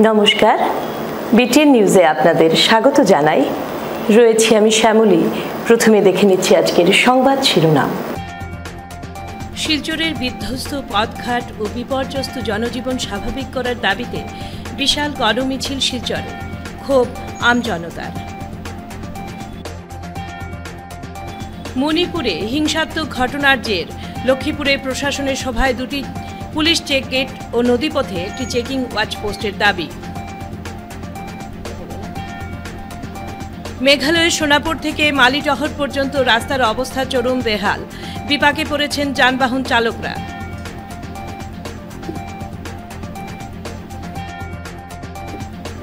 নমস্কার, বিটিএন নিউজে আপনাদের স্বাগত জানাই। রয়েছি আমি শ্যামলী। প্রথমে দেখে নিচ্ছি আজকের সংবাদ শিরোনাম। শিলচরের বিধ্বস্ত পথঘাট ও বিপর্যস্ত জনজীবন স্বাভাবিক করার দাবিতে বিশাল গণমিছিল শিলচরে, ক্ষোভ আমজনতার। মণিপুরে হিংসাত্মক ঘটনার জের, লক্ষ্মীপুরে প্রশাসনের সভায় দুটি পুলিশ চেকগেট ও নদীপথে একটি চেকিং ওয়াচপোস্টের দাবি। মেঘালয়ের সোনাপুর থেকে মালিটহর পর্যন্ত রাস্তার অবস্থা চরম বেহাল, বিপাকে পড়েছেন যানবাহন চালকরা।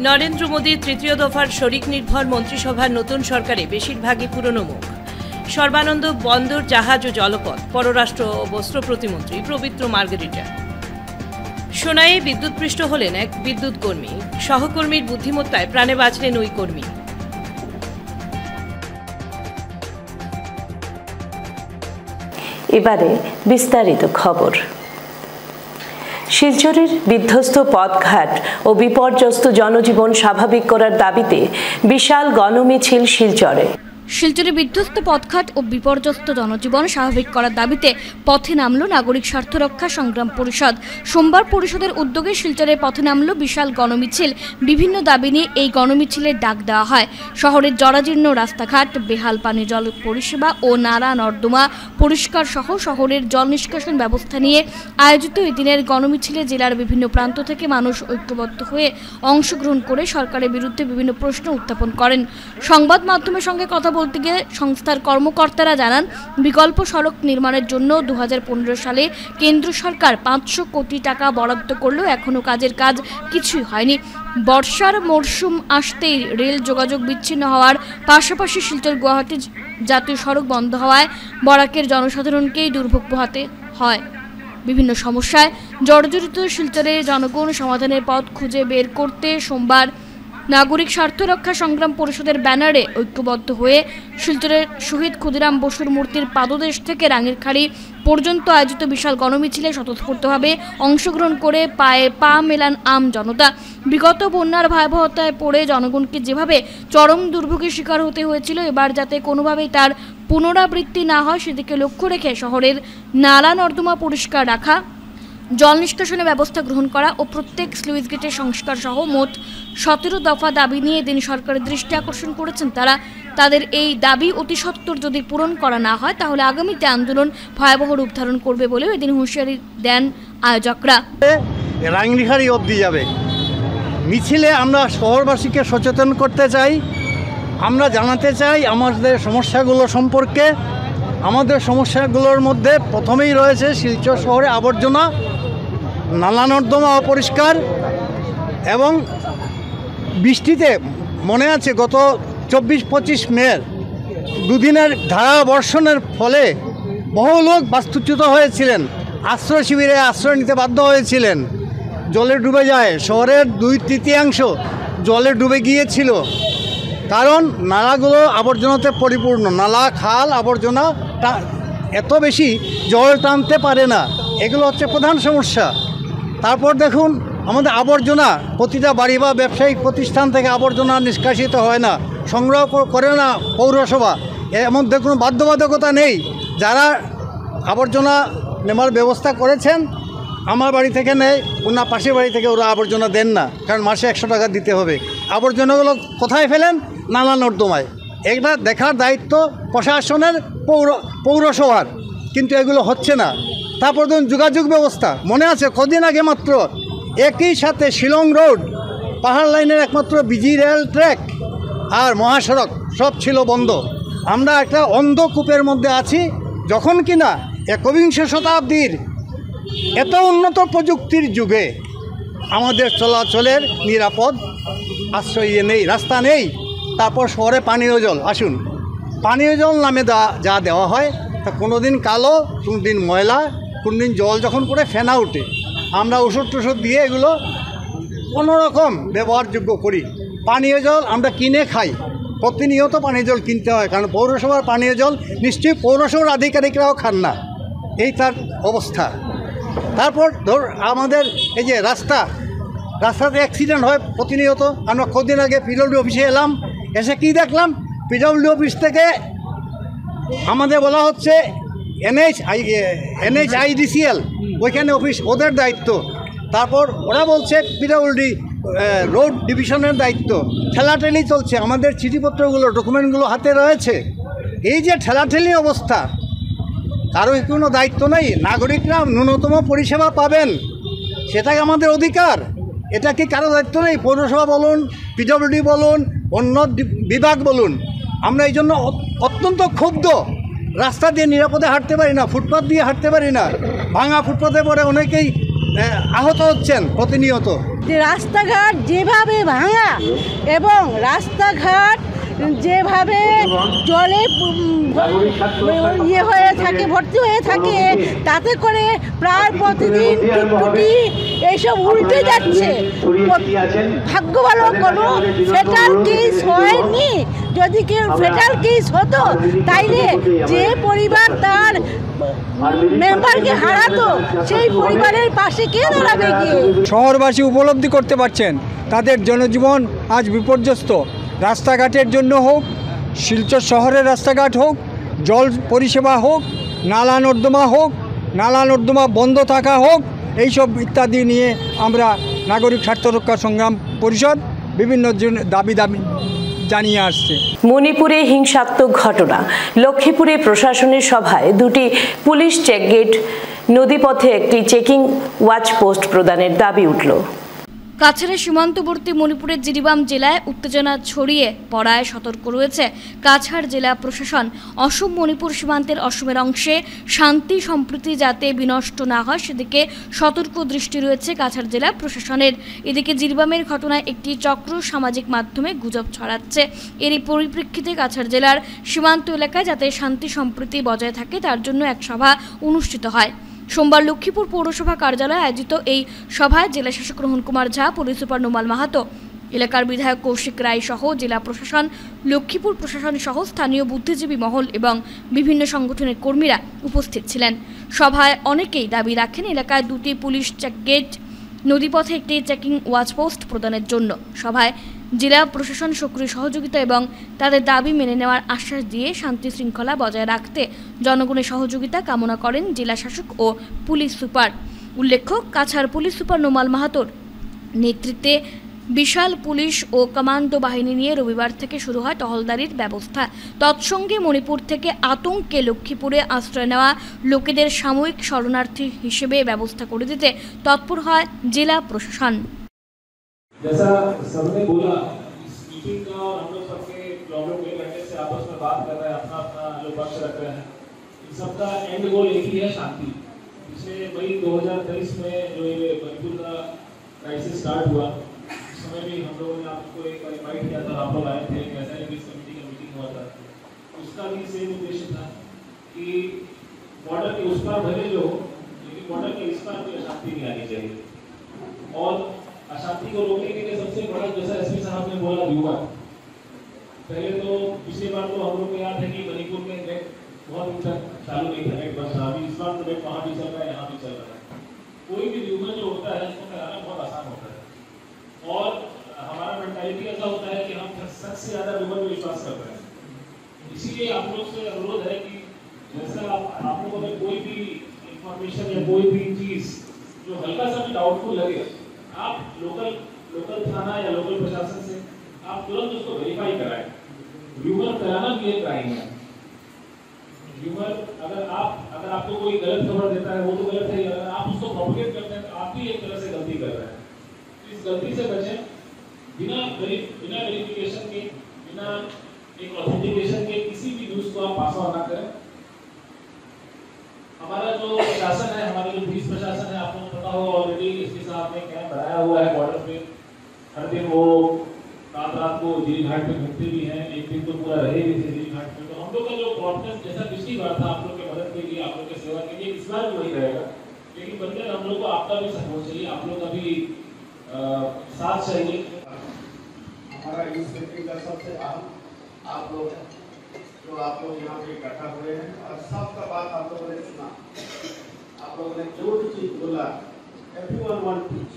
নরেন্দ্র মোদীর তৃতীয় দফার শরিক নির্ভর মন্ত্রিসভার নতুন সরকারে বেশিরভাগই পুরনো মুখ। সর্বানন্দ বন্দর, জাহাজ ও জলপথ, পররাষ্ট্র ও বস্ত্র প্রতিমন্ত্রী পবিত্র মার্গারিটা। সোনাইয়ে বিদ্যুৎপৃষ্ট হলেন এক বিদ্যুৎ কর্মী, সহকর্মীর বুদ্ধিমত্তায় প্রাণে বাঁচলেন ওই কর্মী। এবারে বিস্তারিত খবর। শিলচরের বিধ্বস্ত পথঘাট ও বিপর্যস্ত জনজীবন স্বাভাবিক করার দাবিতে বিশাল গণমিছিল শিলচরে। শিলচরে বিধ্বস্ত পথঘাট ও বিপর্যস্ত জনজীবন স্বাভাবিক করার দাবিতে পথে নামল নাগরিক স্বার্থ রক্ষা সংগ্রাম পরিষদ। সোমবার পরিষদের উদ্যোগে শিলচরে পথে নামল বিশাল গণমিছিল। বিভিন্ন দাবি নিয়ে এই গণমিছিলের ডাক দেওয়া হয়। শহরের জরাজীর্ণ রাস্তাঘাট, বেহাল পানীয় জল পরিষেবা ও নালা নর্দমা পরিষ্কার সহ শহরের জল নিষ্কাশন ব্যবস্থা নিয়ে আয়োজিত এই দিনের গণমিছিলে জেলার বিভিন্ন প্রান্ত থেকে মানুষ ঐক্যবদ্ধ হয়ে অংশগ্রহণ করে সরকারের বিরুদ্ধে বিভিন্ন প্রশ্ন উত্থাপন করেন। সংবাদ মাধ্যমের সঙ্গে কথা বলতে গিয়ে সংস্থার কর্মকর্তারা জানান, বিকল্প সড়ক নির্মাণের জন্য 2015 সালে কেন্দ্র সরকার 500 কোটি টাকা বরাদ্দ করলেও এখনও কাজের কাজ কিছুই হয়নি। বর্ষার মরশুম আসতেই রেল যোগাযোগ বিচ্ছিন্ন হওয়ার পাশাপাশি শিলচর গুয়াহাটি জাতীয় সড়ক বন্ধ হওয়ায় বরাকের জনসাধারণকেই দুর্ভোগ পোহাতে হয়। বিভিন্ন সমস্যায় জর্জরিত শিলচরের জনগণ সমাধানের পথ খুঁজে বের করতে সোমবার নাগরিক স্বার্থ রক্ষা সংগ্রাম পরিষদের ব্যানারে ঐক্যবদ্ধ হয়ে শিলচরের শহীদ ক্ষুদিরাম বসুর মূর্তির পাদদেশ থেকে রাঙ্গিরখাড়ি পর্যন্ত আয়োজিত বিশাল গণমিছিলে স্বতঃস্ফূর্তভাবে অংশগ্রহণ করে পায়ে পা মেলান আম জনতা। বিগত বন্যার ভয়াবহতায় পড়ে জনগণকে যেভাবে চরম দুর্ভোগের শিকার হতে হয়েছিল, এবার যাতে কোনোভাবেই তার পুনরাবৃত্তি না হয় সেদিকে লক্ষ্য রেখে শহরের নালা নর্দমা পরিষ্কার রাখা, জল নিষ্কাশনের ব্যবস্থা গ্রহণ করা ও প্রত্যেক স্লুইস গেটের সংস্কার সহ মোট 17 দফা দাবি নিয়ে এদিন সরকারের দৃষ্টি আকর্ষণ করেছেন তারা। তাদের এই দাবি অতি সত্বর যদি পূরণ করা না হয় তাহলে আগামীতে আন্দোলন ভয়াবহ রূপ ধারণ করবে বলেও এদিন হুঁশিয়ারি দেন আয়োজকরা। রাঙ্গিরখাড়ি অবধি যাবে মিছিলে আমরা শহরবাসীকে সচেতন করতে চাই। আমরা জানাতে চাই আমাদের সমস্যাগুলো সম্পর্কে। আমাদের সমস্যাগুলোর মধ্যে প্রথমেই রয়েছে শিলচর শহরে আবর্জনা, নালা নর্দমা অপরিষ্কার এবং বৃষ্টিতে মনে আছে গত 24-25 মে দুদিনের ধারা বর্ষণের ফলে বহু লোক বাস্তুচ্যুত হয়েছিলেন, আশ্রয় শিবিরে আশ্রয় নিতে বাধ্য হয়েছিলেন। জলে ডুবে যায়, শহরের 2/3 জলে ডুবে গিয়েছিল, কারণ নালাগুলো আবর্জনাতে পরিপূর্ণ। নালা, খাল, আবর্জনা এত বেশি জল টানতে পারে না, এগুলো হচ্ছে প্রধান সমস্যা। তারপর দেখুন আমাদের আবর্জনা, প্রতিটা বাড়ি বা ব্যবসায়িক প্রতিষ্ঠান থেকে আবর্জনা নিষ্কাশিত হয় না, সংগ্রহ করে না পৌরসভা। এর মধ্যে কোনো বাধ্যবাধকতা নেই। যারা আবর্জনা নেওয়ার ব্যবস্থা করেছেন আমার বাড়ি থেকে নেয়, ওনার পাশের বাড়ি থেকে ওরা আবর্জনা দেন না, কারণ মাসে 100 টাকা দিতে হবে। আবর্জনাগুলো কোথায় ফেলেন? নালা নর্দমায়। এটা দেখার দায়িত্ব প্রশাসনের, পৌরসভার, কিন্তু এগুলো হচ্ছে না। তারপর ধরুন যোগাযোগ ব্যবস্থা, মনে আছে কদিন আগে মাত্র একই সাথে শিলং রোড, পাহাড় লাইনের একমাত্র বিজি রেল ট্র্যাক আর মহাসড়ক সব ছিল বন্ধ। আমরা একটা অন্ধকূপের মধ্যে আছি, যখন কিনা 21 শতাব্দীর এত উন্নত প্রযুক্তির যুগে আমাদের চলাচলের নিরাপদ আশ্রয় নেই, রাস্তা নেই। তারপর শহরে পানীয় জল, আসুন, পানীয় জল নামে যা দেওয়া হয় তা কোনো দিন কালো, কোনো দিন ময়লা, কোনো দিন জল যখন করে ফেনা উঠে। আমরা ওষুধ টষুধ দিয়ে এগুলো কোনোরকম ব্যবহারযোগ্য করি। পানীয় জল আমরা কিনে খাই, প্রতিনিয়ত পানীয় জল কিনতে হয়, কারণ পৌরসভার পানীয় জল নিশ্চয়ই পৌরসভার আধিকারিকরাও খান না, এই তার অবস্থা। তারপর আমাদের এই যে রাস্তা, রাস্তাতে অ্যাক্সিডেন্ট হয় প্রতিনিয়ত। আমরা কদিন আগে পিডব্লিউ অফিসে এলাম, এসে কি দেখলাম, পিডব্লিউ অফিস থেকে আমাদের বলা হচ্ছে NHIDCL ওইখানে অফিস, ওদের দায়িত্ব। তারপর ওরা বলছে পিডব্লিউডি রোড ডিভিশনের দায়িত্ব। ঠেলাঠেলি চলছে, আমাদের চিঠিপত্রগুলো ডকুমেন্টগুলো হাতে রয়েছে। এই যে ঠেলাঠেলি অবস্থা, কারো কোনো দায়িত্ব নেই। নাগরিকরা ন্যূনতম পরিষেবা পাবেন, সেটাই আমাদের অধিকার। এটা কি কারো দায়িত্ব নেই? পৌরসভা বলুন, পিডব্লিউডি বলুন, অন্য বিভাগ বলুন। আমরা এই জন্য অত্যন্ত ক্ষুব্ধ। রাস্তা দিয়ে নিরাপদে হাঁটতে পারি না, ফুটপাথ দিয়ে হাঁটতে পারি না। ভাঙা ফুটপাথে পরে অনেকেই আহত হচ্ছেন প্রতিনিয়ত। যে রাস্তাঘাট যেভাবে ভাঙা এবং রাস্তাঘাট যেভাবে জলে হয়ে থাকে, ভর্তি হয়ে থাকে, তাতে করে প্রায় প্রতিদিন টুকটুকি এইসব উল্টে যাচ্ছে। ভাগ্য ভালো কোনো ফেটাল কেস হয়নি। যদি কেউ ফেটাল কেস হতো, তাইলে যে পরিবার তার মেম্বারকে হারাতো, সেই পরিবারের পাশে কে দাঁড়াবে গিয়ে? শহরবাসী উপলব্ধি করতে পারছেন তাদের জনজীবন আজ বিপর্যস্ত। রাস্তাঘাটের জন্য হোক, শিলচর শহরের রাস্তাঘাট হোক, জল পরিষেবা হোক, নালা নর্দমা হোক, নালা নর্দমা বন্ধ থাকা হোক, এইসব ইত্যাদি নিয়ে আমরা নাগরিক স্বার্থ রক্ষা সংগ্রাম পরিষদ বিভিন্ন দাবি জানিয়ে আসছে। মণিপুরে হিংসাত্মক ঘটনা, লক্ষ্মীপুরে প্রশাসনের সভায় দুটি পুলিশ চেকগেট, নদীপথে একটি চেকিং ওয়াচ পোস্ট প্রদানের দাবি উঠল। কাছাড়ের সীমান্তবর্তী মণিপুরের জিরিবাম জেলায় উত্তেজনা ছড়িয়ে পড়ায় সতর্ক রয়েছে কাছাড় জেলা প্রশাসন। অসম মণিপুর সীমান্তের অসমের অংশে শান্তি সম্প্রীতি যাতে বিনষ্ট না হয় সেদিকে সতর্ক দৃষ্টি রয়েছে কাছাড় জেলা প্রশাসনের। এদিকে জিরিবামের ঘটনায় একটি চক্র সামাজিক মাধ্যমে গুজব ছড়াচ্ছে। এরই পরিপ্রেক্ষিতে কাছাড় জেলার সীমান্ত এলাকায় যাতে শান্তি সম্প্রীতি বজায় থাকে তার জন্য এক সভা অনুষ্ঠিত হয়। সোমবার লক্ষ্মীপুর পৌরসভা কার্যালয়ে আয়োজিত এই সভায় জেলা শাসক রোহন কুমার ঝা, পুলিশ সুপার নোমাল মাহাতো, এলাকার বিধায়ক কৌশিক রায় সহ জেলা প্রশাসন, লক্ষ্মীপুর প্রশাসন সহ স্থানীয় বুদ্ধিজীবী মহল এবং বিভিন্ন সংগঠনের কর্মীরা উপস্থিত ছিলেন। সভায় অনেকেই দাবি রাখেন এলাকায় দুটি পুলিশ চেকগেট, নদীপথে একটি চেকিং ওয়াচ পোস্ট প্রদানের জন্য। সভায় জেলা প্রশাসন সক্রিয় সহযোগিতা এবং তাদের দাবি মেনে নেওয়ার আশ্বাস দিয়ে শান্তি শৃঙ্খলা বজায় রাখতে জনগণের সহযোগিতা কামনা করেন জেলা শাসক ও পুলিশ সুপার। উল্লেখ্য, কাছাড় পুলিশ সুপার নোমাল মাহাতোর নেতৃত্বে বিশাল পুলিশ ও কমান্ডো বাহিনী নিয়ে রবিবার থেকে শুরু হয় টহলদারির ব্যবস্থা। তৎসঙ্গে মণিপুর থেকে আতঙ্কে লক্ষ্মীপুরে আশ্রয় নেওয়া লোকেদের সাময়িক শরণার্থী হিসেবে ব্যবস্থা করে দিতে তৎপর হয় জেলা প্রশাসন। जैसा सबने बोला, इस मीटिंग का और हम लोग सबके प्रॉब्लम एक घंटे से आपस में बात कर रहे हैं, अपना अपना जो पक्ष रख रहे हैं। इन सबका एंड गोल एक ही है, शांति। पिछले मई 2023 में जो ये मणिपुर का क्राइसिस स्टार्ट हुआ, उस समय भी हम लोगों ने आपको एक बार इनवाइट किया था, आप लोग आए थे, एक ऐसा एक कमेटी का मीटिंग हुआ था। उसका भी सेम उद्देश्य था कि बॉर्डर के उस पार भले जो, लेकिन बॉर्डर के इस पार कोई अशांति नहीं आनी चाहिए। और अशांति को रोकने के लिए सबसे बड़ा, जैसा एसपी साहब ने बोला, युवा। पहले तो पिछली बार तो हम लोग को याद है कि मणिपुर में नेट बहुत दिन तक चालू नहीं था, नेट बंद था। अभी इस बार तो नेट वहाँ भी चल रहा है, यहाँ भी चल रहा है। कोई भी ह्यूमन जो होता है उसको कराना बहुत आसान होता है। और हमारा मेंटालिटी ऐसा होता है कि हम सच से ज़्यादा ह्यूमन में विश्वास करते हैं। इसीलिए आप लोग से अनुरोध है कि जैसा आप लोगों में कोई भी इंफॉर्मेशन या कोई भी चीज़ जो हल्का सा भी डाउटफुल लगे, आप लोकल थाना या लोकल प्रशासन से आप तुरंत उसको वेरीफाई कराएं। ह्यूमर कराना भी एक क्राइम है। ह्यूमर अगर आपको कोई गलत खबर देता है वो तो गलत है, अगर आप उसको प्रोपगेट करते हैं तो आप भी एक तरह से गलती कर रहे हैं। इस गलती से बचें। बिना वेरिफिकेशन के, बिना एक ऑथेंटिकेशन के किसी भी न्यूज़ को आप पास ऑन ना करें। हमारा जो प्रशासन है, हमारे जो पुलिस प्रशासन है, आपको पता होगा ऑलरेडी इसके साथ में कैंप बनाया हुआ है बॉर्डर पे। हर दिन वो रात को जीरी घाट पे घूमते भी हैं, एक दिन तो पूरा रहे भी थे जीरी घाट पे। तो हम लोग का जो कॉन्फिडेंस जैसा पिछली बार था आप लोग के मदद के लिए, आप लोग के सेवा के लिए, इस बार भी वही रहेगा। लेकिन बंदे हम लोग को आपका भी सपोर्ट चाहिए, आप लोग का भी साथ चाहिए। हमारा इस मीटिंग का सबसे अहम आप लोग हैं, जो आप लोग यहाँ पे इकट्ठा हुए हैं और सबका बात आप लोगों ने सुना। आप लोगों ने जो भी चीज बोला, एवरीवन वांट पीस।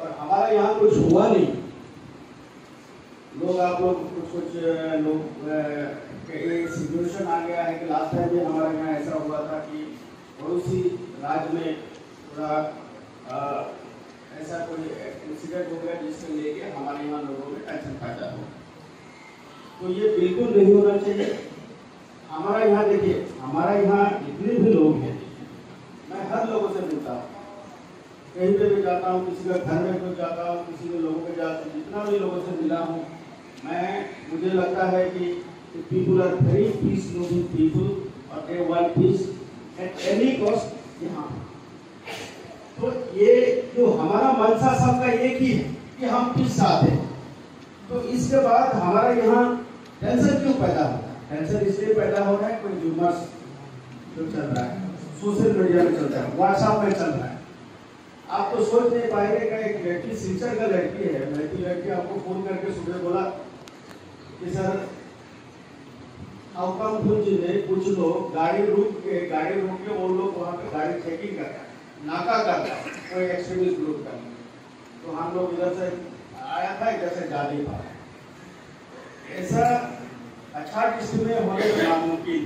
और हमारा यहाँ कुछ हुआ नहीं। लोग आप लोग कुछ लोग एक सिचुएशन आ गया है कि लास्ट टाइम भी हमारे यहाँ ऐसा हुआ था कि पड़ोसी राज्य में थोड़ा ऐसा कोई इंसिडेंट हो गया जिससे लेके हमारे यहाँ लोगों में टेंशन पैदा हो। तो ये बिल्कुल नहीं होना चाहिए। हमारा यहाँ देखिए, हमारा यहाँ इतने भी लोग हैं, मैं हर लोगों से मिलता हूँ, कहीं पे भी जाता हूँ, किसी का घर में भी जाता हूँ, किसी के लोगों के जाता हूँ, जितना भी लोगों से मिला हूँ मुझे लगता है कि people are very peace loving people और they want peace at any cost यहाँ। तो ये जो हमारा मनसा सबका एक ही है कि हम पीस चाहते हैं। तो इसके बाद हमारा यहाँ टेंशन क्यों पैदा होता है? टेंशन इसलिए पैदा हो रहा है, कोई र्यूमर्स जो चल रहा है सोशल मीडिया में चल रहा है, व्हाट्सएप में चल रहा है। आप तो सोच नहीं पाएंगे कि एक लड़की सिलचर का लड़की है, लड़की आपको फोन करके सुबह बोला कि सर आउटकम ने कुछ लोग गाड़ी रोक के वो लोग वहाँ पे गाड़ी चेकिंग करता है, नाका करता है, कोई एक्सट्रीमिस्ट ग्रुप का। तो हम लोग इधर से आया था, इधर से जा नहीं पाया। ऐसा अच्छा किसी में होने का नामुमकिन।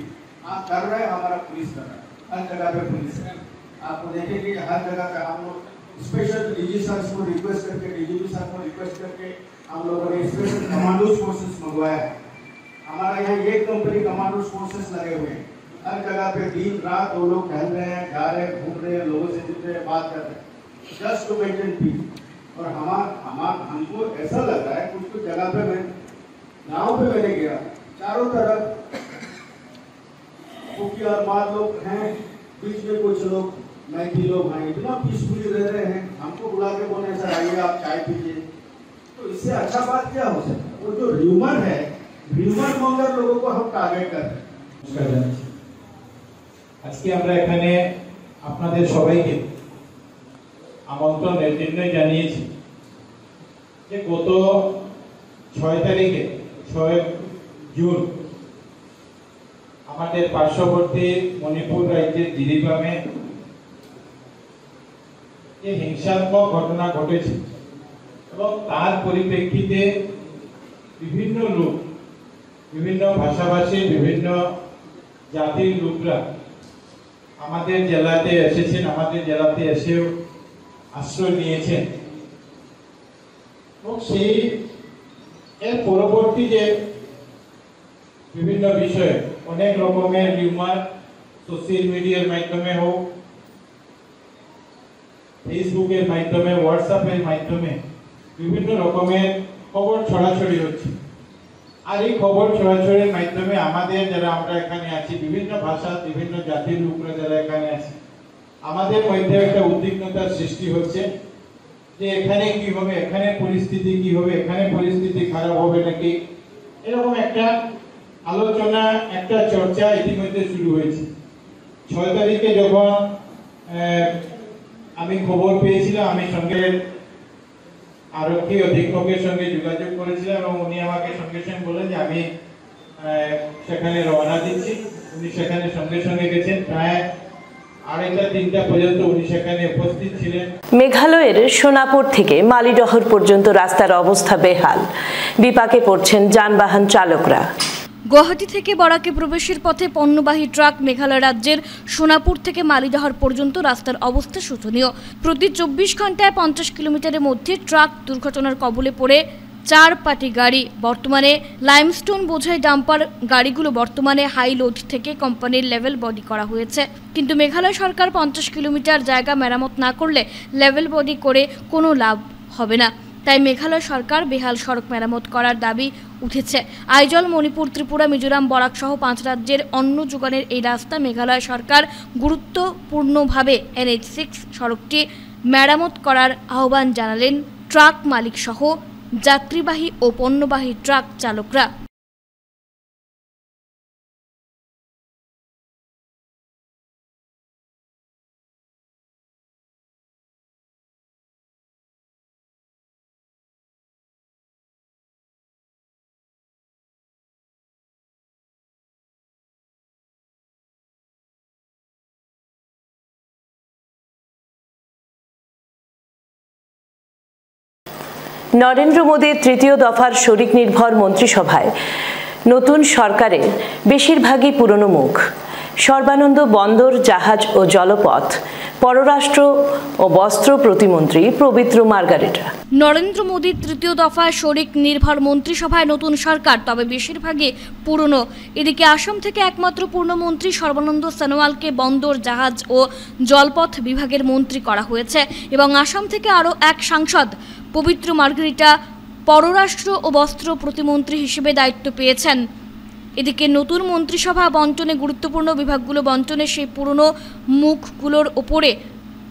आप कर रहे हैं, हमारा पुलिस कर रहा है, हर जगह पे पुलिस है। आपको देखेंगे हर जगह पे हम लोग स्पेशल डीजी सर को रिक्वेस्ट करके, डीजीपी सर को रिक्वेस्ट करके हम लोगों ने स्पेशल कमांडो फोर्सेस मंगवाया है। हमारा यहाँ एक कंपनी कमांडो फोर्सेस लगे हुए हैं, हर जगह पे दिन रात वो लोग टहल रहे हैं, जा रहे हैं, घूम रहे हैं, लोगों से जुड़ रहे हैं, बात कर रहे हैं, जस्ट टू मेंटेन पीस। और हमको ऐसा लग रहा है कुछ जगह पे मैं गाँव पे मैंने गया, चारों तरफ कुकी और मार लोग हैं, बीच में कुछ लोग मैथी लोग हैं, इतना पीसफुली रह रहे हैं। हमको बुला के बोले सर आइए आप चाय पीजिए। तो इससे अच्छा बात क्या हो सकता है? वो जो र्यूमर है, র্यूमर মঙ্গল लोगों को हम टारगेट कर रहे हैं। আজকে আমরা এখানে আপনাদের সবাইকে আমন্ত্রণ এর জন্যই জানিয়েছি যে গত 6 তারিখে 6 জুন আমাদের পার্শ্ববর্তী মণিপুর রাজ্যের জিরিবামে যে হিংসাত্মক ঘটনা ঘটেছে এবং তার পরিপ্রেক্ষিতে বিভিন্ন লোক, বিভিন্ন ভাষাভাষী, বিভিন্ন জাতির লোকরা আমাদের জেলাতে এসেছেন, আমাদের জেলাতে এসেও আশ্রয় নিয়েছেন। এবং সেই এর পরবর্তী যে বিভিন্ন বিষয়ে অনেক রকমের রিউমার সোশ্যাল মিডিয়ার মাধ্যমে হোক, ফেসবুকের মাধ্যমে, হোয়াটসঅ্যাপের মাধ্যমে বিভিন্ন রকমের খবর ছড়াছড়ি হচ্ছে। আর এই খবর ছড়াছড়ির মাধ্যমে আমাদের যারা আমরা এখানে আছি, বিভিন্ন ভাষা, বিভিন্ন জাতির লোকরা যারা এখানে আছে, আমাদের মধ্যে একটা উদ্বিগ্নতার সৃষ্টি হচ্ছে যে এখানে কি হবে, এখানে পরিস্থিতি কি হবে, এখানে পরিস্থিতি খারাপ হবে নাকি, এরকম একটা আলোচনা, একটা চর্চা ইতিমধ্যে শুরু হয়েছে। 6 তারিখে যখন আমি খবর পেয়েছিলাম, আমি সঙ্গে আরক্ষী অধীক্ষকের সঙ্গে যোগাযোগ করেছিলাম এবং উনি আমাকে সঙ্গে সঙ্গে বলেন যে আমি সেখানে রওনা দিচ্ছি। উনি সেখানে সঙ্গে সঙ্গে গেছেন, প্রায় 2:30-3টা পর্যন্ত উনি সেখানে উপস্থিত ছিলেন। মেঘালয়ের সোনাপুর থেকে মালিডহর পর্যন্ত রাস্তার অবস্থা বেহাল, বিপাকে পড়ছেন যানবাহন চালকরা। গুয়াহাটি থেকে বরাকে প্রবেশের পথে পণ্যবাহী ট্রাক মেঘালয় রাজ্যের সোনাপুর থেকে মালিডহর পর্যন্ত রাস্তার অবস্থা শোচনীয়। প্রতি 24 ঘন্টায় 50 কিলোমিটারের মধ্যে ট্রাক দুর্ঘটনার কবলে পড়ে 4 পাটি গাড়ি। বর্তমানে লাইমস্টোন বোঝাই ডাম্পার গাড়িগুলো বর্তমানে হাই লোড থেকে কোম্পানির লেভেল বডি করা হয়েছে, কিন্তু মেঘালয় সরকার 50 কিলোমিটার জায়গা মেরামত না করলে লেভেল বডি করে কোনো লাভ হবে না। তাই মেঘালয় সরকার বেহাল সড়ক মেরামত করার দাবি উঠেছে। আইজল, মণিপুর, ত্রিপুরা, মিজোরাম, বরাক সহ 5 রাজ্যের অন্ন যোগানের এই রাস্তা মেঘালয় সরকার গুরুত্বপূর্ণভাবে NH6 সড়কটি মেরামত করার আহ্বান জানালেন ট্রাক মালিক সহ যাত্রীবাহী ও পণ্যবাহী ট্রাক চালকরা। নরেন্দ্র মোদীর তৃতীয় দফার শরিক নির্ভর মন্ত্রিসভায় নতুন সরকারের বেশিরভাগই পুরনো মুখ। সর্বানন্দ বন্দর, জাহাজ ও জলপথ, পররাষ্ট্র ও বস্ত্র প্রতিমন্ত্রী পবিত্র মার্গারেটা। নরেন্দ্র মোদীর তৃতীয় দফায় শরিক নির্ভর মন্ত্রিসভায় নতুন সরকার, তবে বেশিরভাগই পুরনো। এদিকে আসাম থেকে একমাত্র পূর্ণমন্ত্রী সর্বানন্দ সোনোয়ালকে বন্দর, জাহাজ ও জলপথ বিভাগের মন্ত্রী করা হয়েছে এবং আসাম থেকে আরও এক সাংসদ পবিত্র মার্গারেটা পররাষ্ট্র ও বস্ত্র প্রতিমন্ত্রী হিসেবে দায়িত্ব পেয়েছেন। এদিকে নতুন মন্ত্রিসভা বন্টনে গুরুত্বপূর্ণ বিভাগগুলো বন্টনে সেই পুরনো মুখগুলোর ওপরে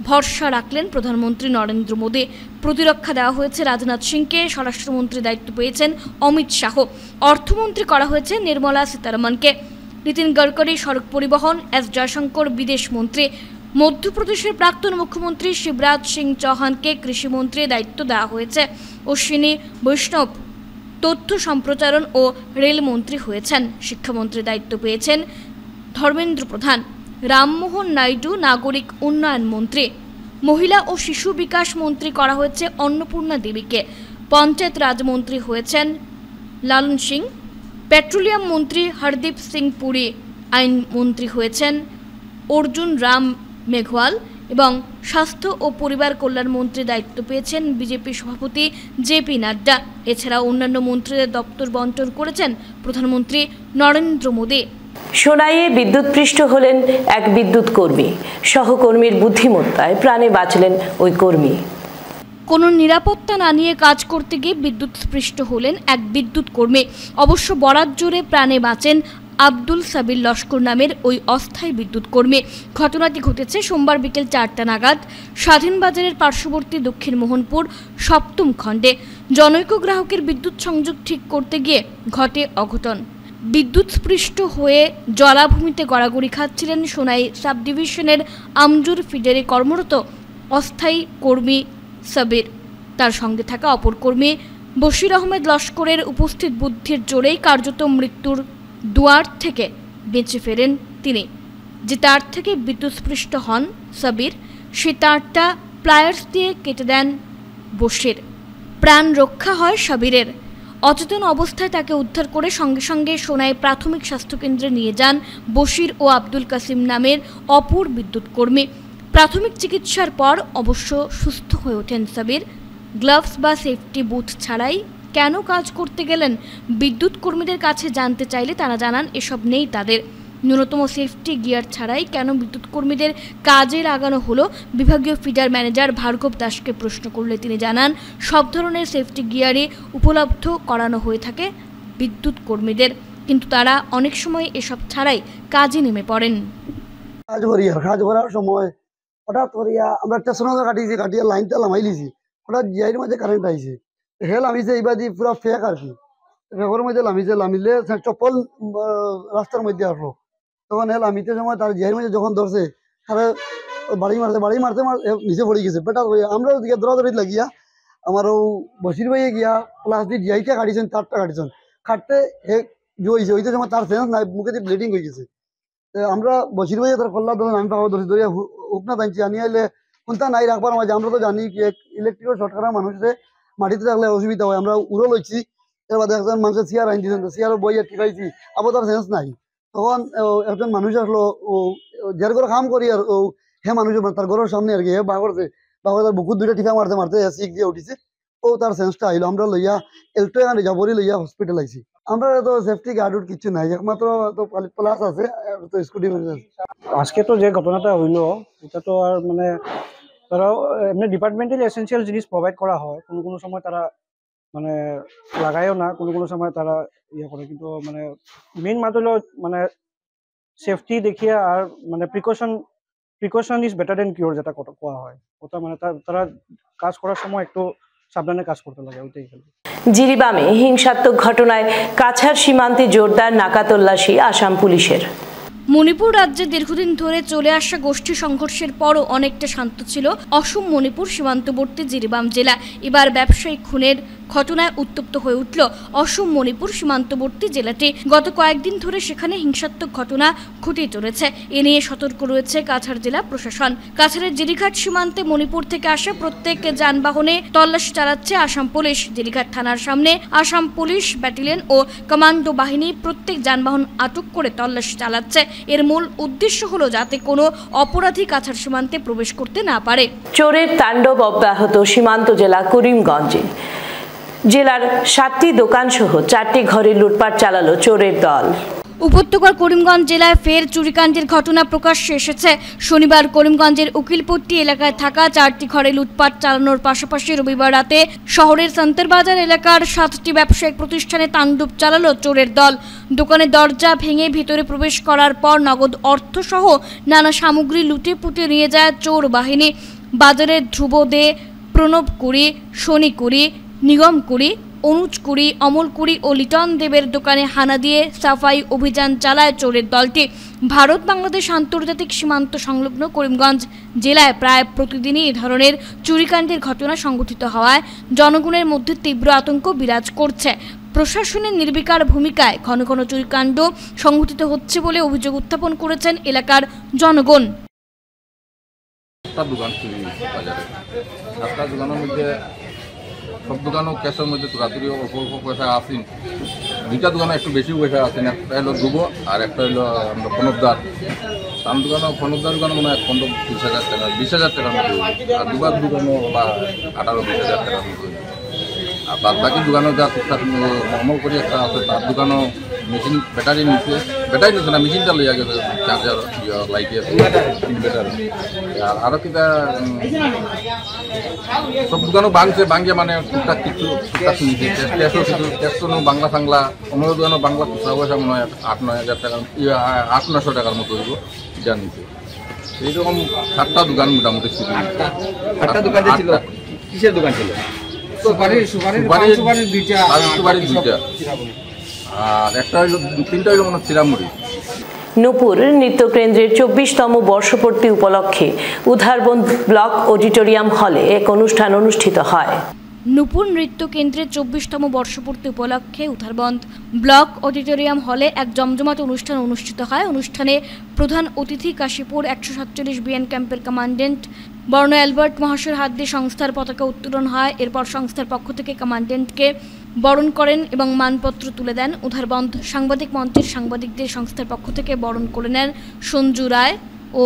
ভরসা রাখলেন প্রধানমন্ত্রী নরেন্দ্র মোদী। প্রতিরক্ষা দেওয়া হয়েছে রাজনাথ সিংকে, স্বরাষ্ট্রমন্ত্রী দায়িত্ব পেয়েছেন অমিত শাহ, অর্থমন্ত্রী করা হয়েছে নির্মলা সীতারমণকে, নীতিন গডকরি সড়ক পরিবহন, এস জয়শঙ্কর বিদেশ মন্ত্রী, মধ্যপ্রদেশের প্রাক্তন মুখ্যমন্ত্রী শিবরাজ সিং চৌহানকে কৃষিমন্ত্রী দায়িত্ব দেওয়া হয়েছে, অশ্বিনী বৈষ্ণব তথ্য সম্প্রচারণ ও রেলমন্ত্রী হয়েছেন, শিক্ষামন্ত্রী দায়িত্ব পেয়েছেন ধর্মেন্দ্র প্রধান, রামমোহন নাইডু নাগরিক উন্নয়ন মন্ত্রী, মহিলা ও শিশু বিকাশ মন্ত্রী করা হয়েছে অন্নপূর্ণা দেবীকে, পঞ্চায়েত রাজমন্ত্রী হয়েছেন লালন সিং, পেট্রোলিয়াম মন্ত্রী হরদীপ সিং পুরী, আইন মন্ত্রী হয়েছেন অর্জুন রাম মেঘওয়াল এবং স্বাস্থ্য ও পরিবার কল্যাণ মন্ত্রী দায়িত্ব পেয়েছেন বিজেপি সভাপতি জেপি নাড্ডা। এছাড়া অন্যান্য মন্ত্রীদের দপ্তর বন্টন করেছেন প্রধানমন্ত্রী নরেন্দ্র মোদী। সোনাইয়ে বিদ্যুৎপৃষ্ট হলেন এক বিদ্যুৎ কর্মী, সহকর্মীর বুদ্ধিমত্তায় প্রাণে বাঁচলেন ওই কর্মী। কোনো নিরাপত্তা না নিয়ে কাজ করতে গিয়ে বিদ্যুৎস্পৃষ্ট হলেন এক বিদ্যুৎ কর্মী। অবশ্য বরাত জোরে প্রাণে বাঁচেন আব্দুল সাবির লস্কর নামের ওই অস্থায়ী বিদ্যুৎ কর্মী। ঘটনাটি ঘটেছে সোমবার বিকেল 4টা নাগাদ স্বাধীনবাজারের পার্শ্ববর্তী দক্ষিণ মোহনপুর 7ম খণ্ডে। জনৈক গ্রাহকের বিদ্যুৎ সংযোগ ঠিক করতে গিয়ে ঘটে অঘটন। বিদ্যুৎস্পৃষ্ট হয়ে জলাভূমিতে গড়াগড়ি খাচ্ছিলেন সোনাই সাব ডিভিশনের আমজুর ফিডারে কর্মরত অস্থায়ী কর্মী সাবির। তার সঙ্গে থাকা অপর কর্মী বশির আহমেদ লস্করের উপস্থিত বুদ্ধির জোরেই কার্যত মৃত্যুর দুয়ার থেকে বেঁচে ফেরেন তিনি। যে তার থেকে বিদ্যুৎস্পৃষ্ট হন সাবির, সে তারটা প্লায়ার্স দিয়ে কেটে দেন বশির। প্রাণ রক্ষা হয় সাবিরের। অচেতন অবস্থায় তাকে উদ্ধার করে সঙ্গে সঙ্গে সোনাই প্রাথমিক স্বাস্থ্যকেন্দ্রে নিয়ে যান বশির ও আব্দুল কাসিম নামের অপর বিদ্যুৎ কর্মী। প্রাথমিক চিকিৎসার পর অবশ্য সুস্থ হয়ে ওঠেন সাবির। গ্লাভস বা সেফটি বুট ছাড়াই কেন কাজ করতে গেলেন বিদ্যুৎ কর্মীদের কাছে জানতে চাইলে তারা জানান এসব নেই তাদের। ন্যূনতম সেফটি গিয়ার ছাড়াই কেন বিদ্যুৎ কর্মীদের কাজে লাগানো হলো বিভাগীয় ফিডার ম্যানেজার ভার্গব দাসকে প্রশ্ন করলে তিনি জানান সব ধরনের সেফটি গিয়ারই উপলব্ধ করানো হয়ে থাকে বিদ্যুৎ কর্মীদের, কিন্তু তারা অনেক সময় এসব ছাড়াই কাজে নেমে পড়েন। কাজ করার সময় হঠাৎ করিয়া আমরা স্টেশনে কাটিয়ে লাইনটা লামাই লিছি, হঠাৎ জিআইয়ের মধ্যে কারেন্ট আইছে, হেল নামিছে এইবাদি পুরা ফেক আর কি, ফেকের মধ্যে নামিলে চপ্পল রাস্তার মধ্যে আসলো, তখন হেল নামিতে সময় তার জিআইয়ের মধ্যে যখন ধরছে তারা বাড়ি মারতে নিচে পড়ে গেছে। বেটা আমরা ওদিকে দৌড়াদৌড়ি লাগিয়া আমারও বসির ভাইয়ে গিয়া প্লাস্টিক জিআইটা কাটিছেন, তারটা কাটিছেন, কাটতে হে হয়েছে ওইতে সময় তার সেন্স নাই, মুখে দিয়ে ব্লিডিং হয়ে গেছে। আমরা বসির ভাইয়ে তার কল্লা ধরেন আমি পাবো ধরিয়া হুক না টানছি, আনি আইলে কোনটা নাই রাখবার মাঝে আমরা তো জানি কি ইলেকট্রিকের শর্ট করা মানুষের মাটিতে থাকলে অসুবিধা হয়, আমরা উড়ো লইছি। এবার একজন মানুষের চেয়ার আইন দিয়েছেন, চেয়ার বইয়া টিকাইছি, আবার তার সেন্স নাই। তখন একজন মানুষ আসলো, ও যার ঘরে কাম করি আর ও হে মানুষ তার ঘরের সামনে আর কি হে বাগরছে, তার বুকুর দুইটা টিকা মারতে মারতে সিক দিয়ে উঠিছে, ও তার সেন্সটা আইলো। আমরা লইয়া এলটো এখানে যাবরি লইয়া হসপিটাল আইছি। আমরা তো সেফটি গার্ডুর কিছু নাই, একমাত্র তো প্লাস আছে তো স্কুটি আছে। আজকে তো যে ঘটনাটা হইলো এটা তো আর মানে তারা এমনি ডিপার্টমেন্টাল এসেন্সিয়াল জিনিস প্রোভাইড করা হয়, কোনো সময় তারা মানে লাগায়ও না, কোনো সময় তারা ইয়ে করে, কিন্তু মানে মেইন মাত্র হলো মানে সেফটি দেখিয়ে আর মানে precaution is better then cure যেটা কোয়া হয়, ওটা মানে তারা কাজ করার সময় একটু সাবধানে কাজ করতে লাগে, ওইটাই খেলে। জিরিবামে হিংসাত্মক ঘটনায় কাছাড় সীমান্তে জোরদার নাকা তল্লাশি আসাম পুলিশের। মণিপুর রাজ্যে দীর্ঘদিন ধরে চলে আসা গোষ্ঠী সংঘর্ষের পরও অনেকটা শান্ত ছিল অসম মণিপুর সীমান্তবর্তী জিরিবাম জেলা। এবার ব্যবসায়িক খুনের ঘটনায় উত্তপ্ত হয়ে উঠল অসম মণিপুর সীমান্তবর্তী জেলাটি। গত কয়েকদিন ধরে সেখানে হিংসাত্মক ঘটনা ঘটে চলেছে। এ নিয়ে সতর্ক রয়েছে কাছাড় জেলা প্রশাসন। কাছাড়ের জেরিঘাট সীমান্তে মণিপুর থেকে আসা প্রত্যেক যানবাহনে তল্লাশি চালাচ্ছে আসাম পুলিশ। জেরিঘাট থানার সামনে আসাম পুলিশ ব্যাটালিয়ন ও কমান্ডো বাহিনী প্রত্যেক যানবাহন আটক করে তল্লাশি চালাচ্ছে। এর মূল উদ্দেশ্য হলো যাতে কোনো অপরাধী কাছাড় সীমান্তে প্রবেশ করতে না পারে। চোরের তাণ্ডব অব্যাহত সীমান্ত জেলা করিমগঞ্জে। জেলার 7টি দোকান সহ 4টি ঘরে লুটপাট চালালো চোরের দল। উপত্যকার করিমগঞ্জ জেলায় ফের চুরিকাণ্ডের ঘটনা প্রকাশ্যে এসেছে। শনিবার করিমগঞ্জের উকিলপট্টি এলাকায় থাকা 4টি ঘরে লুটপাট চালানোর পাশাপাশি রবিবার রাতে শহরের সন্তরবাজার এলাকার 7টি ব্যবসায়িক প্রতিষ্ঠানে তাণ্ডব চালালো চোরের দল। দোকানের দরজা ভেঙে ভিতরে প্রবেশ করার পর নগদ অর্থসহ নানা সামগ্রী লুটে পুটে নিয়ে যায় চোর বাহিনী। বাজারের ধ্রুব দে, প্রণব কুড়ি, শনি কুড়ি, নিগম কুড়ি, অনুজ কুড়ি, অমল কুড়ি ও লিটন দেবের দোকানে হানা দিয়ে সাফাই অভিযান চালায় চোরের দলটি। ভারত বাংলাদেশ আন্তর্জাতিক সীমান্ত সংলগ্ন করিমগঞ্জ জেলায় প্রায় প্রতিদিনই এ ধরনের চুরিকাণ্ডের ঘটনা সংঘটিত হওয়ায় জনগণের মধ্যে তীব্র আতঙ্ক বিরাজ করছে। প্রশাসনের নির্বিকার ভূমিকায় ঘন ঘন চুরিকাণ্ড সংঘটিত হচ্ছে বলে অভিযোগ উত্থাপন করেছেন এলাকার জনগণ। সব দোকানও ক্যাশের মধ্যে রাত্রি অল্প অল্প পয়সা আসেন। 2টা দোকানে একটু বেশি পয়সা আসেন। একটা হলো দুবো আর একটা হলো আমরা ফনবদার। তার দোকানও ফনবদার দোকানে মনে হয় 15-20,000 টাকা, 20,000 টাকার মতো। আর দুবার দোকানও বা 18-20,000 টাকার মতো। আর বাদ বাকি দোকানও যা টুকটাক অমল করে একটা আছে, তার দোকানও মেশিন ব্যাটারি নিচ্ছে না, মেশিনটা লইয়া গেছে, চার্জার লাইটের ইনভার্টার। আর আরও কিটা সব দোকানও ভাঙছে মানে টুকটাক নিচ্ছে। ক্যাশও কিছু ক্যাশও বাংলা ফাংলা, অন্য দোকানও বাংলা খুচরা পয়সা মনে হয় 8-9,000 টাকার 800-900 টাকার মতো হইব এটা নিচ্ছে। এইরকম 7টা দোকান মোটামুটি ছিল। 8টা দোকান ছিল। কিসের দোকান ছিল? সুপারির 2টা আর একটা হইল 3টা হইল মনে চিরামুড়ি। নূপুর নৃত্যকেন্দ্রের 24তম বর্ষপূর্তি উপলক্ষে উধারবন্দ ব্লক অডিটোরিয়াম হলে এক অনুষ্ঠান অনুষ্ঠিত হয়। নূপুর নৃত্য কেন্দ্রের 24তম বর্ষপূর্তি উপলক্ষে উধারবন্দ ব্লক অডিটোরিয়াম হলে এক জমজমাট অনুষ্ঠান অনুষ্ঠিত হয়। অনুষ্ঠানে প্রধান অতিথি কাশীপুর 147 বিএন ক্যাম্পের কমান্ডেন্ট বর্ণ অ্যালবার্ট মহাশয়ের হাত দিয়ে সংস্থার পতাকা উত্তোলন হয়। এরপর সংস্থার পক্ষ থেকে কমান্ডেন্টকে বরণ করেন এবং মানপত্র তুলে দেন। উধারবন্দ সাংবাদিক মঞ্চের সাংবাদিকদের সংস্থার পক্ষ থেকে বরণ করে নেন সঞ্জু রায় ও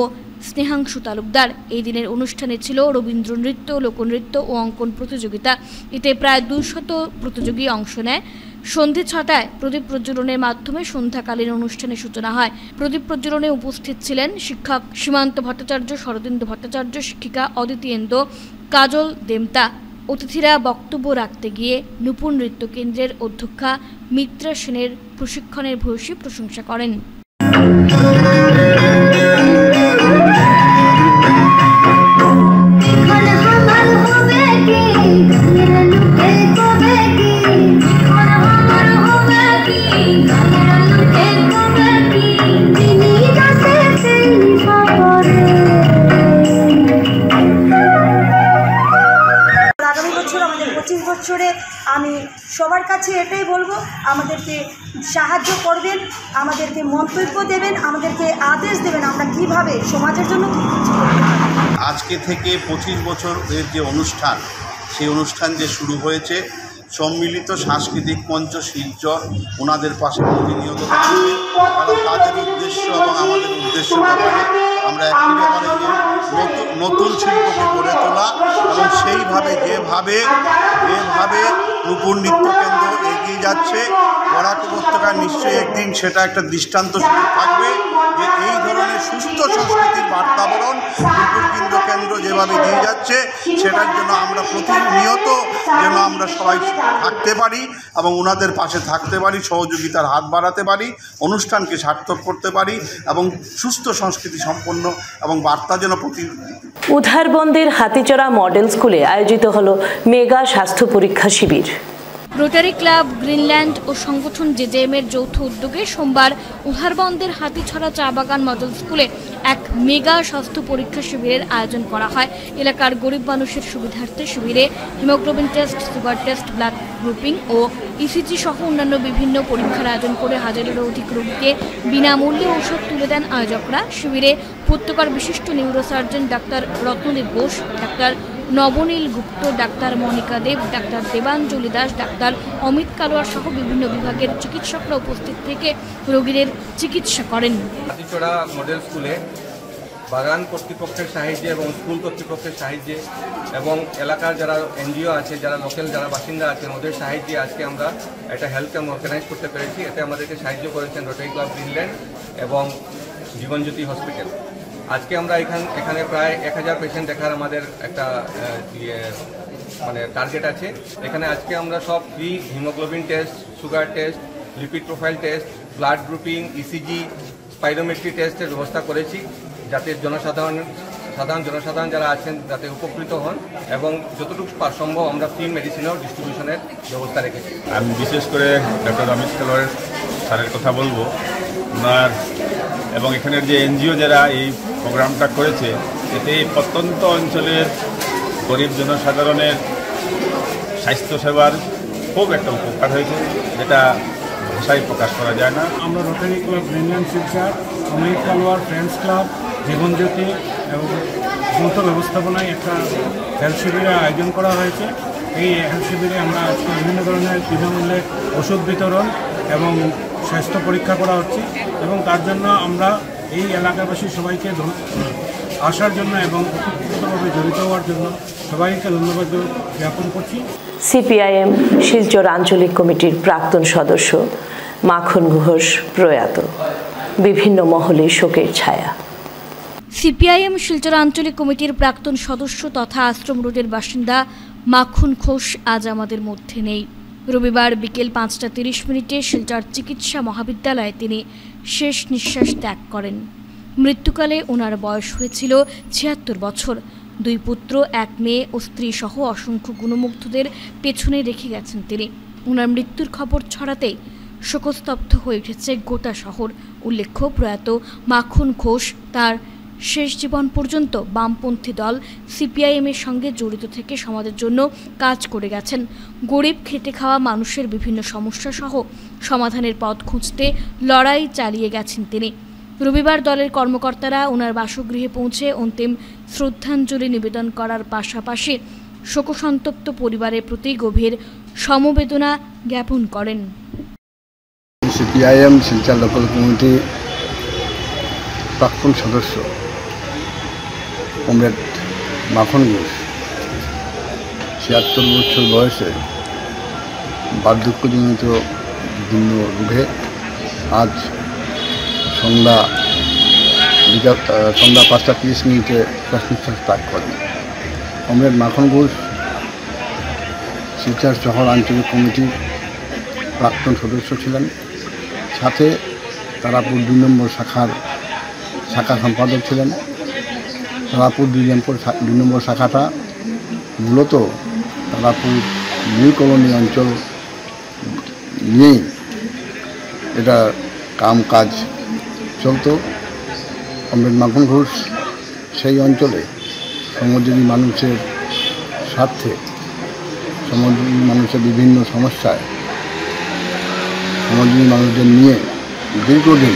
স্নেহাংশু তালুকদার। এই দিনের অনুষ্ঠানে ছিল রবীন্দ্র নৃত্য, লোকনৃত্য ও অঙ্কন প্রতিযোগিতা। এতে প্রায় 200 প্রতিযোগী অংশ নেয়। সন্ধে 6টায় প্রদীপ প্রজ্বলনের মাধ্যমে সন্ধ্যাকালীন অনুষ্ঠানের সূচনা হয়। প্রদীপ প্রজ্বলনে উপস্থিত ছিলেন শিক্ষক সীমান্ত ভট্টাচার্য, শরদিন্দু ভট্টাচার্য, শিক্ষিকা অদিতিয়েন্দ্র, কাজল দেমতা। অতিথিরা বক্তব্য রাখতে গিয়ে নূপুর নৃত্য কেন্দ্রের অধ্যক্ষা মিত্রা সেনের প্রশিক্ষণের ভূয়সী প্রশংসা করেন। আমি সবার কাছে এটাই বলবো, আমাদেরকে সাহায্য করবেন, আমাদেরকে মন্তব্য দেবেন, আমাদেরকে আদেশ দেবেন আমরা কিভাবে সমাজের জন্য কী কিছু করতে পারি। আজকে থেকে 25 বছরের যে অনুষ্ঠান, সেই অনুষ্ঠান যে শুরু হয়েছে, সম্মিলিত সাংস্কৃতিক মঞ্চ শিলচর ওনাদের পাশে প্রতিনিয়ত থাকবে। কারণ তাদের উদ্দেশ্য এবং আমাদের উদ্দেশ্য ব্যাপারে আমরা একই ব্যাপারে যে নতুন শিল্পকে গড়ে তোলা এবং সেইভাবে যেভাবে নূপুর নৃত্য কেন্দ্র এগিয়ে যাচ্ছে, বরাক উপত্যকায় নিশ্চয়ই একদিন সেটা একটা দৃষ্টান্ত থাকবে যে এই ধরনের সুস্থ সংস্কৃতির বাতাবরণ নূপুর নৃত্য কেন্দ্র যেভাবে দিয়ে যাচ্ছে, সেটার জন্য আমরা প্রতিনিয়ত যেন আমরা সবাই থাকতে পারি এবং ওনাদের পাশে থাকতে পারি, সহযোগিতার হাত বাড়াতে পারি, অনুষ্ঠানকে সার্থক করতে পারি এবং সুস্থ সংস্কৃতি সম্পন্ন এবং বার্তা যেন উধারবন্দের হাতিচড়া মডেল স্কুলে আয়োজিত হলো মেগা স্বাস্থ্য পরীক্ষা শিবির। রোটারি ক্লাব, গ্রিনল্যান্ড ও সংগঠন জেজেএম এর যৌথ উদ্যোগে সোমবার উধারবন্দের হাতিছড়া চা বাগান মডেল স্কুলে এক মেগা স্বাস্থ্য পরীক্ষা শিবিরের আয়োজন করা হয়। এলাকার গরিব মানুষের সুবিধার্থে শিবিরে haemoglobin test, sugar test, blood grouping ও ইসিজি সহ অন্যান্য বিভিন্ন পরীক্ষার আয়োজন করে হাজারেরও অধিক রোগীকে বিনামূল্যে ঔষধ তুলে দেন আয়োজকরা। শিবিরে উপত্যকার বিশিষ্ট নিউরোসার্জন ডাক্তার রত্নদেব বোস, ডাক্তার নবনীল গুপ্ত, ডাক্তার মনিকা দেব, ডাক্তার দেবাঞ্জলি দাস, ডাক্তার অমিত কালোয়ার সহ বিভিন্ন বিভাগের চিকিৎসকরা উপস্থিত থেকে রোগীদের চিকিৎসা করেন। হাতিছড়া মডেল স্কুলে বাগান কর্তৃপক্ষের সাহায্যে এবং স্কুল কর্তৃপক্ষের সাহায্যে এবং এলাকার যারা এনজিও আছে, যারা লোকাল যারা বাসিন্দা আছেন, ওদের সাহায্যে আজকে আমরা একটা হেলথ ক্যাম্প অর্গানাইজ করতে পেরেছি। এতে আমাদেরকে সাহায্য করেছেন রোটারি ক্লাব গ্রিনল্যান্ড এবং জীবনজ্যোতি হসপিটাল। আজকে আমরা এখানে প্রায় 1000 পেশেন্ট দেখার আমাদের একটা টার্গেট আছে। এখানে আজকে আমরা সব free haemoglobin test, sugar test, lipid profile test, blood grouping, ECG, spirometry টেস্টের ব্যবস্থা করেছি, যাতে জনসাধারণ যারা আছেন যাতে উপকৃত হন, এবং যতটুকু সম্ভব আমরা ফ্রি মেডিসিনও ডিস্ট্রিবিউশনের ব্যবস্থা রেখেছি। আমি বিশেষ করে ডক্টর অমিত কালোয়ার স্যারের কথা বলবো, ওনার এবং এখানের যে এনজিও যারা এই প্রোগ্রামটা করেছে, এতে প্রত্যন্ত অঞ্চলের গরিব জনসাধারণের স্বাস্থ্যসেবার খুব একটা উপকার হয়েছে, যেটা ভাষায় প্রকাশ করা যায় না। আমরা rotary club Greenland Silchar, Amit Kalwar friends club, Jibanjyoti এবং যৌথ ব্যবস্থাপনায় একটা হেলথ শিবিরের আয়োজন করা হয়েছে। এই হেলথ শিবিরে আমরা আজকে বিভিন্ন ধরনের বিনামূল্যে ওষুধ বিতরণ এবং স্বাস্থ্য পরীক্ষা করা হচ্ছে, এবং তার জন্য আমরা এই এলাকাবাসী সবাইকে আসার জন্য এবং ওতপ্রোতভাবে জড়িত হওয়ার জন্য সবাইকে ধন্যবাদ জ্ঞাপন করছি। সিপিআইএম শিলচর আঞ্চলিক কমিটির প্রাক্তন সদস্য মাখন ঘোষ প্রয়াত, বিভিন্ন মহলে শোকের ছায়া। সিপিআইএম শিলচর আঞ্চলিক কমিটির প্রাক্তন সদস্য তথা আশ্রম রোডের বাসিন্দা মাখন ঘোষ আজ আমাদের মধ্যে নেই। রবিবার বিকেল 5:30 শিলচর চিকিৎসা মহাবিদ্যালয়ে তিনি শেষ নিঃশ্বাস ত্যাগ করেন। মৃত্যুকালে ওনার বয়স হয়েছিল 76 বছর। 2 পুত্র, 1 মেয়ে ও স্ত্রী সহ অসংখ্য গুণমুগ্ধদের পেছনে রেখে গেছেন তিনি। ওনার মৃত্যুর খবর ছড়াতেই শোকস্তব্ধ হয়ে উঠেছে গোটা শহর। উল্লেখ্য, প্রয়াত মাখন ঘোষ তার শেষ জীবন পর্যন্ত বামপন্থী দল সিপিআইএমের সঙ্গে জড়িত থেকে সমাজের জন্য কাজ করে গেছেন। গরিব খেটে খাওয়া মানুষের বিভিন্ন সমস্যা সহ সমাধানের পথ খুঁজতে লড়াই চালিয়ে গেছেন তিনি। রবিবার দলের কর্মকর্তারা ওনার বাসগৃহে পৌঁছে অন্তিম শ্রদ্ধাঞ্জলি নিবেদন করার পাশাপাশি শোকসন্তপ্ত পরিবারের প্রতি গভীর সমবেদনা জ্ঞাপন করেন। সিপিআইএম শিলচর লোকাল কমিটি প্রাক্তন সদস্য কমরেড মাখন ঘোষ 76 বছর বয়সে বার্ধক্যজনিত বিভিন্ন রোগে আজ সন্ধ্যা 5:30 শেষ নিঃশ্বাস ত্যাগ করেন। কমরেড মাখন ঘোষ শিলচর শহর আঞ্চলিক কমিটির প্রাক্তন সদস্য ছিলেন, সাথে তারাপুর 2 নম্বর শাখা সম্পাদক ছিলেন। তারাপুর 2 নম্বর শাখাটা মূলত তারাপুর নিউ কলোনি অঞ্চল নিয়েই এটা কাজ চলতো। কমরেড মাখন ঘোষ সেই অঞ্চলে শ্রমজীবী মানুষের স্বার্থে, শ্রমজীবী মানুষের বিভিন্ন সমস্যায় শ্রমজীবী মানুষদের নিয়ে দীর্ঘদিন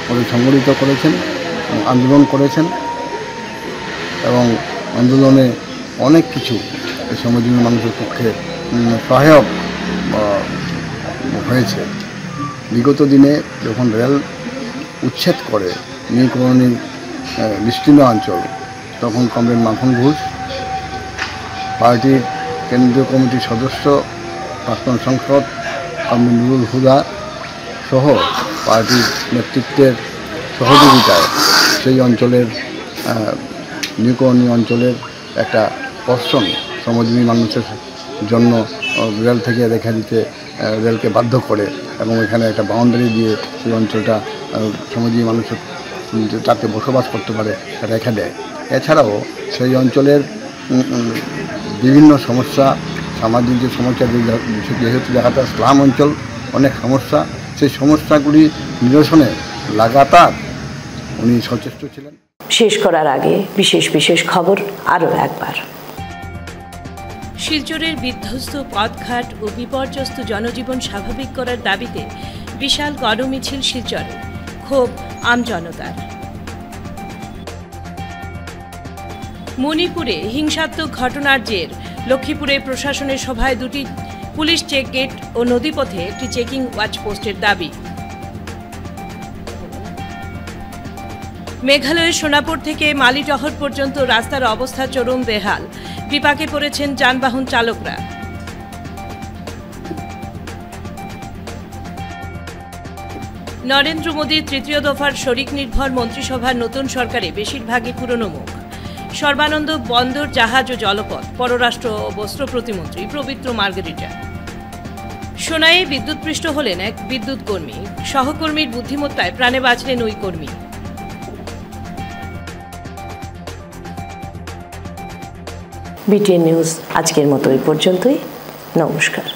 করে সংগঠিত করেছেন, আন্দোলন করেছেন, এবং আন্দোলনে অনেক কিছু এই শ্রমজীবী মানুষের পক্ষে সহায়ক হয়েছে। বিগত দিনে যখন রেল উচ্ছেদ করে নিউ কলোনির বিস্তীর্ণ অঞ্চল, তখন কমরেড মাখন ঘোষ পার্টির কেন্দ্রীয় কমিটির সদস্য, প্রাক্তন সাংসদ কমরেড নুরুল হুদা সহ পার্টির নেতৃত্বের সহযোগিতায় সেই অঞ্চলের নিউ কলোনি অঞ্চলের একটা পর্ষণ শ্রমজীবী মানুষের জন্য রেল থেকে রেখে দিতে রেলকে বাধ্য করে, এবং এখানে একটা বাউন্ডারি দিয়ে সেই অঞ্চলটা শ্রমজীবী মানুষের যাতে বসবাস করতে পারে রেখে দেয়। এছাড়াও সেই অঞ্চলের বিভিন্ন সমস্যা সামাজিক যে সমস্যা, যেহেতু জায়গাটা স্লাম অঞ্চল, অনেক সমস্যা, সেই সমস্যাগুলি নিরসনে লাগাতার উনি সচেষ্ট ছিলেন। শেষ করার আগে বিশেষ খবর আরও একবার। শিলচরের বিধ্বস্ত পথঘাট ও বিপর্যস্ত জনজীবন স্বাভাবিক করার দাবিতে বিশাল গণমিছিল শিলচরে, ক্ষোভ আমজনতার। মণিপুরে হিংসাত্মক ঘটনার জের, লক্ষ্মীপুরে প্রশাসনের সভায় 2টি পুলিশ চেক গেট ও নদীপথে একটি চেকিং ওয়াচ পোস্টের দাবি। মেঘালয়ের সোনাপুর থেকে মালিটহর পর্যন্ত রাস্তার অবস্থা চরম বেহাল, বিপাকে পড়েছেন যানবাহন চালকরা। নরেন্দ্র মোদীর 3য় দফার শরিক নির্ভর মন্ত্রিসভার নতুন সরকারে বেশিরভাগই পুরনো মুখ। সর্বানন্দ বন্দর, জাহাজ ও জলপথ, পররাষ্ট্র ও বস্ত্র প্রতিমন্ত্রী পবিত্র মার্গেরিটা। সোনাইয়ে বিদ্যুৎপৃষ্ট হলেন এক বিদ্যুৎ কর্মী, সহকর্মীর বুদ্ধিমত্তায় প্রাণে বাঁচলেন ওই কর্মী। বিটিএন নিউজ আজকের মতো এই পর্যন্তই। নমস্কার।